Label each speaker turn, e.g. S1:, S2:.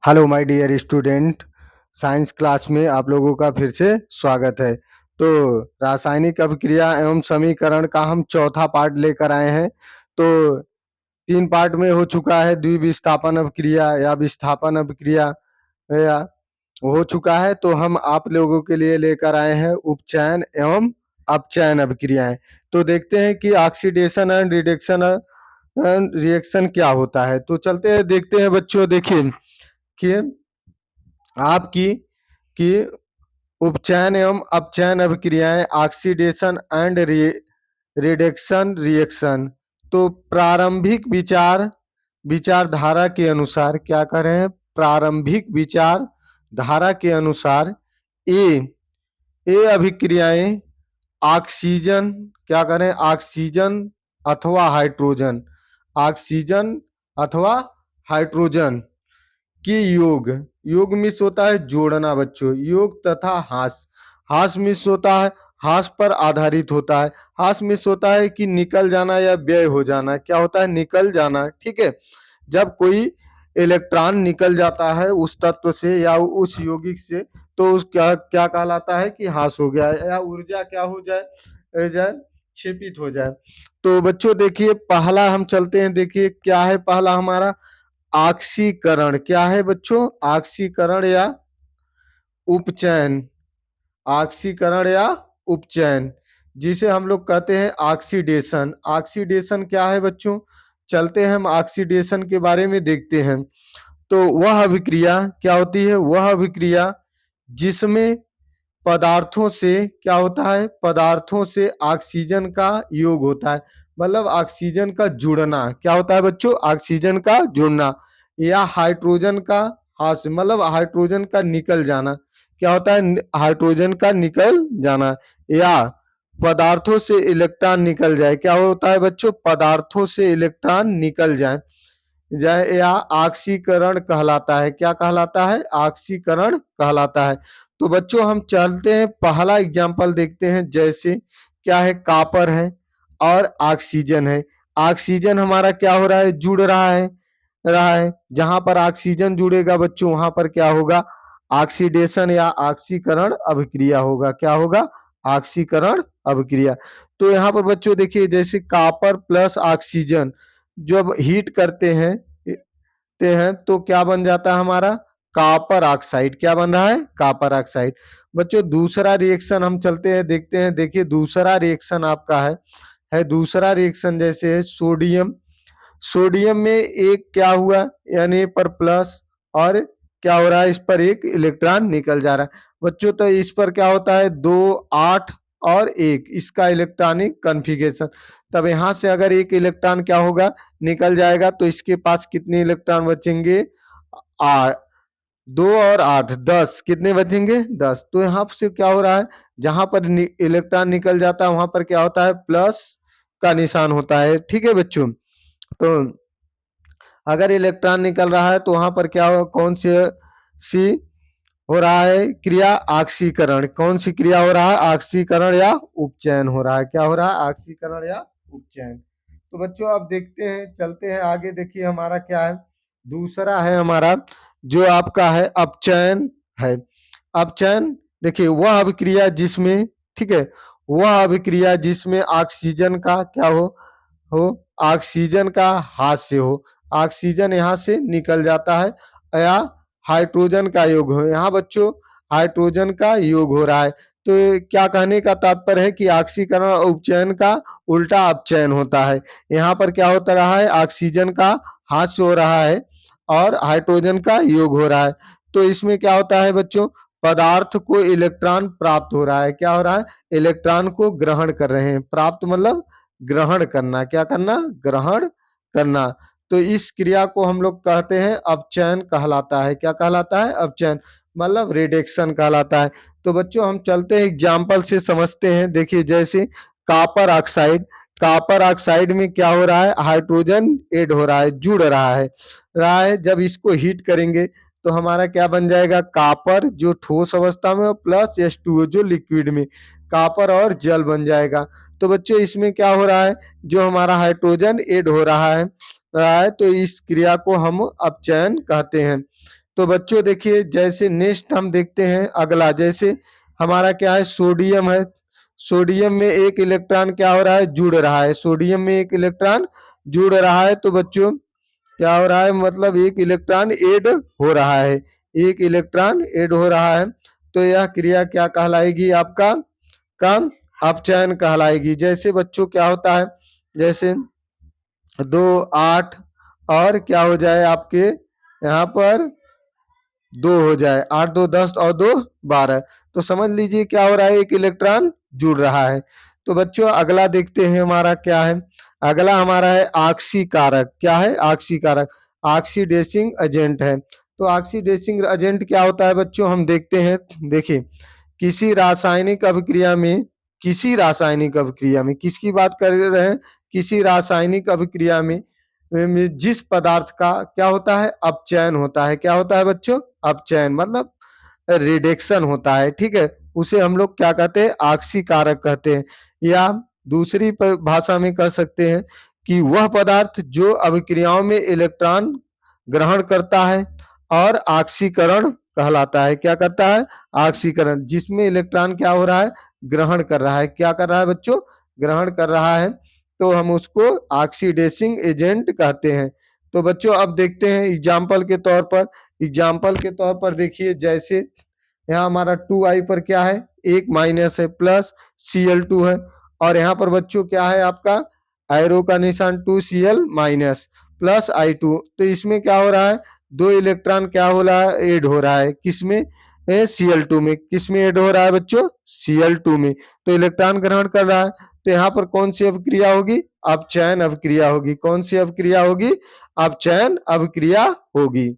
S1: Hello my dear student. Science class में आप लोगों का फिर से स्वागत है। तो रासायनिक अभिक्रिया एवं समीकरण का हम चौथा पार्ट लेकर आए हैं। तो 3 पार्ट में हो चुका है, द्विविस्थापन अभिक्रिया या विस्थापन अभिक्रिया या हो चुका है। तो हम आप लोगों के लिए लेकर आए हैं उपचयन एवं अपचयन अभिक्रियाएं। तो देखते हैं कि ऑक्सीडेशन एंड रिएक्शन क्या होता है। तो चलते हैं देखते हैं बच्चों। देखिए कि आपकी की उपचयन एवं अपचयन अभिक्रियाएं ऑक्सीडेशन एंड रिडक्शन रिएक्शन। तो प्रारंभिक विचारधारा के अनुसार क्या कर रहे हैं? प्रारंभिक विचारधारा के अनुसार ए ए अभिक्रियाएं ऑक्सीजन क्या करें? ऑक्सीजन अथवा हाइड्रोजन, ऑक्सीजन अथवा हाइड्रोजन कि योग मिस होता है जोड़ना बच्चों, योग तथा हास मिस होता है, हास पर आधारित होता है। हास मिस होता है कि निकल जाना या व्यय हो जाना। क्या होता है? निकल जाना। ठीक है, जब कोई इलेक्ट्रॉन निकल जाता है उस तत्व से या उस यौगिक से, तो उस क्या क्या कहलाता है कि हास हो गया या ऊर्जा क्या हो जाए क्षेपित हो जाए। तो बच्चों देखिए पहला हम चलते हैं। देखिए क्या है पहला हमारा? ऑक्सीकरण। क्या है बच्चों? ऑक्सीकरण या उपचयन। ऑक्सीकरण या उपचयन जिसे हम लोग कहते हैं ऑक्सीडेशन। ऑक्सीडेशन क्या है बच्चों? चलते हैं हम ऑक्सीडेशन के बारे में देखते हैं। तो वह अभिक्रिया क्या होती है? वह अभिक्रिया जिसमें पदार्थों से क्या होता है? पदार्थों से ऑक्सीजन का योग होता है, मतलब ऑक्सीजन का जुड़ना। क्या होता है बच्चों? ऑक्सीजन का जुड़ना। या हाइड्रोजन का हास मतलब हाइड्रोजन का निकल जाना। क्या होता है? हाइड्रोजन का निकल जाना। या पदार्थों से इलेक्ट्रॉन निकल जाए। क्या होता है बच्चों? पदार्थों से इलेक्ट्रॉन निकल जाए जाए या ऑक्सीकरण कहलाता है। क्या कहलाता है? ऑक्सीकरण कहलाता है। तो बच्चों हम चलते हैं पहला एग्जाम्पल देखते हैं। जैसे क्या है? कॉपर है और ऑक्सीजन है। ऑक्सीजन हमारा क्या हो रहा है? जुड़ रहा है। जहां पर ऑक्सीजन जुड़ेगा बच्चों वहां पर क्या होगा? ऑक्सीडेशन या ऑक्सीकरण अभिक्रिया होगा। क्या होगा? ऑक्सीकरण अभिक्रिया। तो यहाँ पर बच्चों देखिए जैसे कॉपर प्लस ऑक्सीजन जब हीट करते हैं तो क्या बन जाता है हमारा? Copper oxide. क्या बन रहा है? Copper oxide. बच्चों दूसरा रिएक्शन हम चलते हैं देखते हैं। देखिए दूसरा रिएक्शन आपका है दूसरा रिएक्शन जैसे है सोडियम। सोडियम में एक क्या हुआ? Na पर प्लस और क्या हो रहा है? इस पर एक इलेक्ट्रॉन निकल जा रहा है बच्चों। तो इस पर क्या होता है? 2 8 और 1 इसका इलेक्ट्रॉनिक कन्फिगरेशन। तब यहाँ से अगर एक इलेक्ट्रॉन क्या होगा? निकल जाएगा तो इसके पास कितने इलेक्ट्रॉन बचेंगे? 8 2 और 8 10 कितने बचेंगे? 10। तो यहाँ से क्या हो रहा है? जहां पर इलेक्ट्रॉन निकल जाता है वहां पर क्या होता है? प्लस का निशान होता है। ठीक है बच्चों। तो अगर इलेक्ट्रॉन निकल रहा है तो वहां पर क्या हो? कौन सी हो रहा है क्रिया? ऑक्सीकरण। कौन सी क्रिया हो रहा है? ऑक्सीकरण या उपचयन हो रहा है। क्या हो रहा है? ऑक्सीकरण या उपचयन। तो बच्चों अब देखते हैं, चलते हैं आगे। देखिए हमारा क्या है? दूसरा है हमारा जो आपका है अपचयन है। अपचयन देखिए वह अभिक्रिया जिसमें, ठीक है, वह अभिक्रिया जिसमें ऑक्सीजन का क्या हो ऑक्सीजन का हाथ से हो। ऑक्सीजन यहाँ से निकल जाता है या हाइड्रोजन का योग हो। यहाँ बच्चों हाइड्रोजन का योग हो रहा है। तो क्या कहने का तात्पर्य है कि ऑक्सीकरण और उपचयन का उल्टा अपचयन होता है। यहाँ पर क्या होता रहा है? ऑक्सीजन का हाथ से हो रहा है और हाइड्रोजन का योग हो रहा है। तो इसमें क्या होता है बच्चों? पदार्थ को इलेक्ट्रॉन प्राप्त हो रहा है। क्या हो रहा है? इलेक्ट्रॉन को ग्रहण कर रहे हैं। प्राप्त मतलब ग्रहण करना। क्या करना? ग्रहण करना। तो इस क्रिया को हम लोग कहते हैं अपचयन कहलाता है। क्या कहलाता है? अपचयन मतलब रिडक्शन कहलाता है। तो बच्चों हम चलते हैं एग्जाम्पल से समझते हैं। देखिए जैसे कॉपर ऑक्साइड में क्या हो रहा है? हाइड्रोजन ऐड हो रहा है, जुड़ रहा है। जब इसको हीट करेंगे तो हमारा क्या बन जाएगा? कॉपर जो ठोस अवस्था में प्लस H2O जो लिक्विड में, कॉपर और जल बन जाएगा। तो बच्चों इसमें क्या हो रहा है? जो हमारा हाइड्रोजन ऐड हो रहा है तो इस क्रिया को हम अपचयन कहते हैं। तो बच्चों देखिए जैसे नेक्स्ट हम देखते हैं अगला, जैसे हमारा क्या है, सोडियम है। सोडियम में एक इलेक्ट्रॉन क्या हो रहा है, जुड़ रहा है। सोडियम में एक इलेक्ट्रॉन जुड़ रहा है, तो बच्चों क्या हो रहा है, मतलब एक इलेक्ट्रॉन ऐड हो रहा है, एक इलेक्ट्रॉन ऐड हो रहा है। तो यह क्रिया क्या कहलाएगी, आपका काम अपचयन कहलाएगी। जैसे बच्चों क्या होता है, जैसे 2 8 और क्या हो जाए आपके यहाँ पर 2 हो जाए, 8 2 10 और 2 12, तो समझ लीजिए क्या हो रहा है, एक इलेक्ट्रॉन जुड़ रहा है। तो बच्चों अगला देखते हैं हमारा क्या है, अगला हमारा है ऑक्सीकारक। क्या है, ऑक्सीकारक, ऑक्सीडेसिंग एजेंट है। तो ऑक्सीडेसिंग एजेंट क्या होता है बच्चों, हम देखते हैं। देखिए किसी रासायनिक अभिक्रिया में, किसी रासायनिक अभिक्रिया में, किसकी बात कर रहे हैं, किसी रासायनिक अभिक्रिया में जिस पदार्थ का क्या होता है, अपचयन होता है। क्या होता है बच्चों, अपचयन मतलब रिडक्शन होता है, ठीक है, उसे हम लोग क्या कहते हैं, ऑक्सीकारक कहते हैं। या दूसरी भाषा में कह सकते हैं कि वह पदार्थ जो अभिक्रियाओं में इलेक्ट्रॉन ग्रहण करता है और ऑक्सीकरण कहलाता है। क्या करता है, ऑक्सीकरण, जिसमें इलेक्ट्रॉन क्या हो रहा है, ग्रहण कर रहा है। क्या कर रहा है बच्चों, ग्रहण कर रहा है, तो हम उसको ऑक्सीडेसिंग एजेंट कहते हैं। तो बच्चों अब देखते हैं एग्जाम्पल के तौर पर, एग्जाम्पल के तौर पर देखिए जैसे यहाँ हमारा 2i पर क्या है, एक माइनस है, प्लस Cl2 है, और यहाँ पर बच्चों क्या है आपका एरो का निशान 2Cl माइनस प्लस I2। तो इसमें क्या हो रहा है, 2 इलेक्ट्रॉन क्या हो रहा है, ऐड हो रहा है, किसमें, Cl2 में। किसमें ऐड हो रहा है बच्चों, Cl2 में। तो इलेक्ट्रॉन ग्रहण कर रहा है, तो यहाँ पर कौन सी अभिक्रिया होगी, अपचयन अभिक्रिया होगी। कौन सी अभिक्रिया होगी, अपचयन अभिक्रिया होगी।